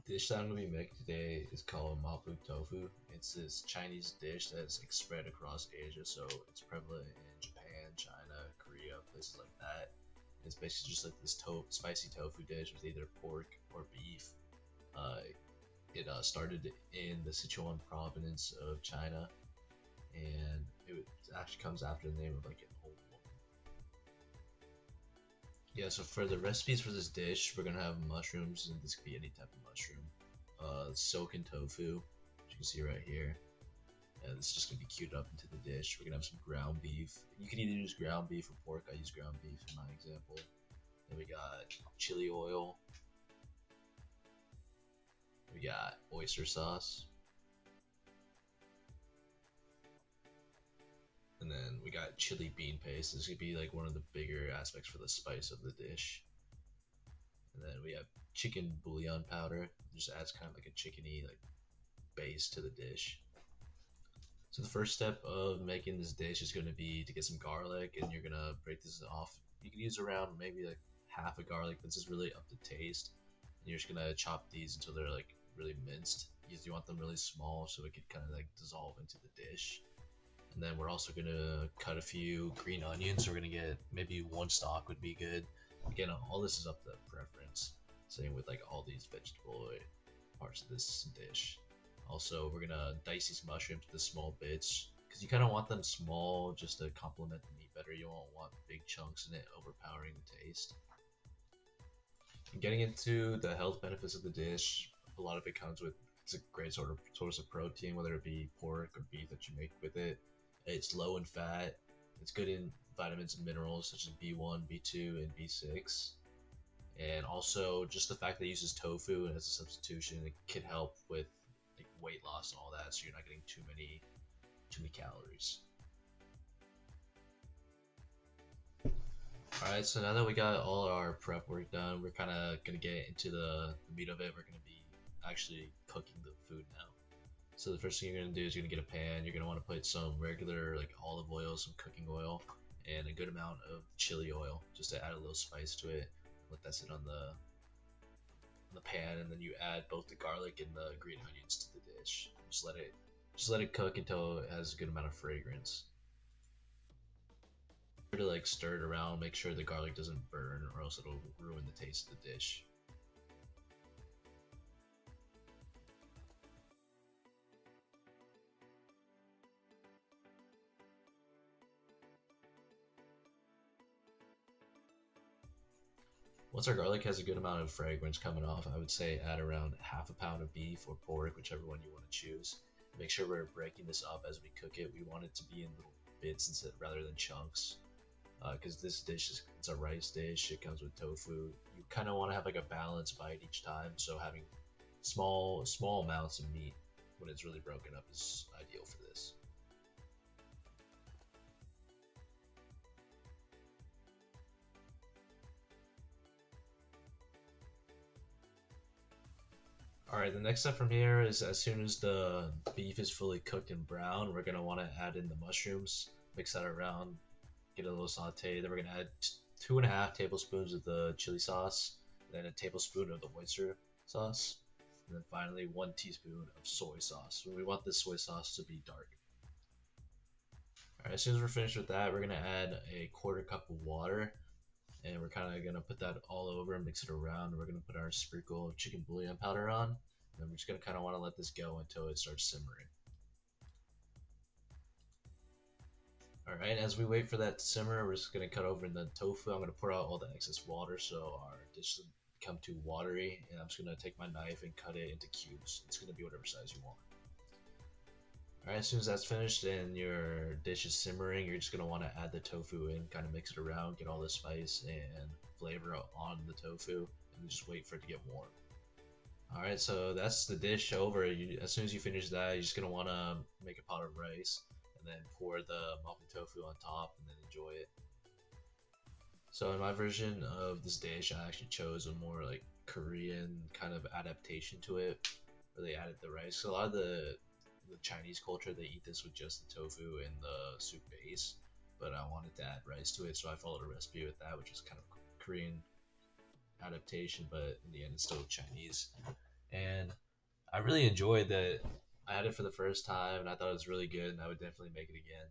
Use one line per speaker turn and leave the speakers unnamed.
Dish that I'm gonna be making today is called mapo tofu. It's this Chinese dish that's like spread across Asia, so it's prevalent in Japan, China, Korea, places like that. It's basically just like this spicy tofu dish with either pork or beef. Uh, it started in the Sichuan province of China, and it actually comes after the name of like an old woman. Yeah, so for the recipes for this dish, we're gonna have mushrooms, and this could be any type of mushroom. Silken tofu, which you can see right here. And this is just gonna be queued up into the dish. We're gonna have some ground beef. You can either use ground beef or pork. I use ground beef in my example. Then we got chili oil. We got oyster sauce. And then we got chili bean paste. This could be like one of the bigger aspects for the spice of the dish. And then we have chicken bouillon powder. It just adds kind of like a chickeny like base to the dish. So the first step of making this dish is going to be to get some garlic, and you're gonna break this off. You can use around maybe like half a garlic. This is really up to taste. And you're just gonna chop these until they're like really minced. Because you want them really small so it could kind of like dissolve into the dish. And then we're also gonna cut a few green onions. So we're gonna get maybe one stalk would be good. Again, all this is up to preference. Same with like all these vegetable parts of this dish. Also, we're gonna dice these mushrooms into small bits because you kind of want them small just to complement the meat better. You won't want big chunks in it overpowering the taste. And getting into the health benefits of the dish, a lot of it comes with it's a great sort of source of protein, whether it be pork or beef that you make with it. It's low in fat. It's good in vitamins and minerals such as B1, B2, and B6. And also, just the fact that it uses tofu as a substitution, it can help with like weight loss and all that, so you're not getting too many calories. All right, so now that we got all our prep work done, we're kind of gonna get into the meat of it. We're gonna be actually cooking the food now. So the first thing you're gonna do is you're gonna get a pan. You're gonna want to put some regular like olive oil, some cooking oil, and a good amount of chili oil, just to add a little spice to it. Let that sit on the pan, and then you add both the garlic and the green onions to the dish. Just let it cook until it has a good amount of fragrance. To like stir it around, make sure the garlic doesn't burn, or else it'll ruin the taste of the dish. Once our garlic has a good amount of fragrance coming off, I would say add around half a pound of beef or pork, whichever one you want to choose. Make sure we're breaking this up as we cook it. We want it to be in little bits instead rather than chunks. Because this dish is it's a rice dish. It comes with tofu. You kind of want to have like a balanced bite each time. So having small amounts of meat when it's really broken up is ideal for this. Alright, the next step from here is as soon as the beef is fully cooked and brown, we're going to want to add in the mushrooms, mix that around, get a little saute. Then we're going to add 2.5 tablespoons of the chili sauce, then a tablespoon of the oyster sauce, and then finally 1 teaspoon of soy sauce. We want this soy sauce to be dark. Alright, as soon as we're finished with that, we're going to add a quarter cup of water, and we're kind of gonna put that all over and mix it around. We're gonna put our sprinkle of chicken bouillon powder on, and we're just gonna kind of want to let this go until it starts simmering. All right, as we wait for that to simmer, we're just gonna cut over in the tofu. I'm gonna pour out all the excess water so our dish doesn't become too watery, and I'm just gonna take my knife and cut it into cubes. It's gonna be whatever size you want. All right, as soon as that's finished and your dish is simmering, you're just gonna want to add the tofu in, kind of mix it around, get all the spice and flavor on the tofu, and just wait for it to get warm. All right, so that's the dish over. As soon as you finish that, you're just gonna want to make a pot of rice and then pour the mapo tofu on top and then enjoy it. So in my version of this dish, I actually chose a more like Korean kind of adaptation to it, where they added the rice. So a lot of the Chinese culture, they eat this with just the tofu and the soup base, but I wanted to add rice to it, so I followed a recipe with that, which is kind of Korean adaptation, but in the end, it's still Chinese. and I really enjoyed that. I had it for the first time, and I thought it was really good, and I would definitely make it again.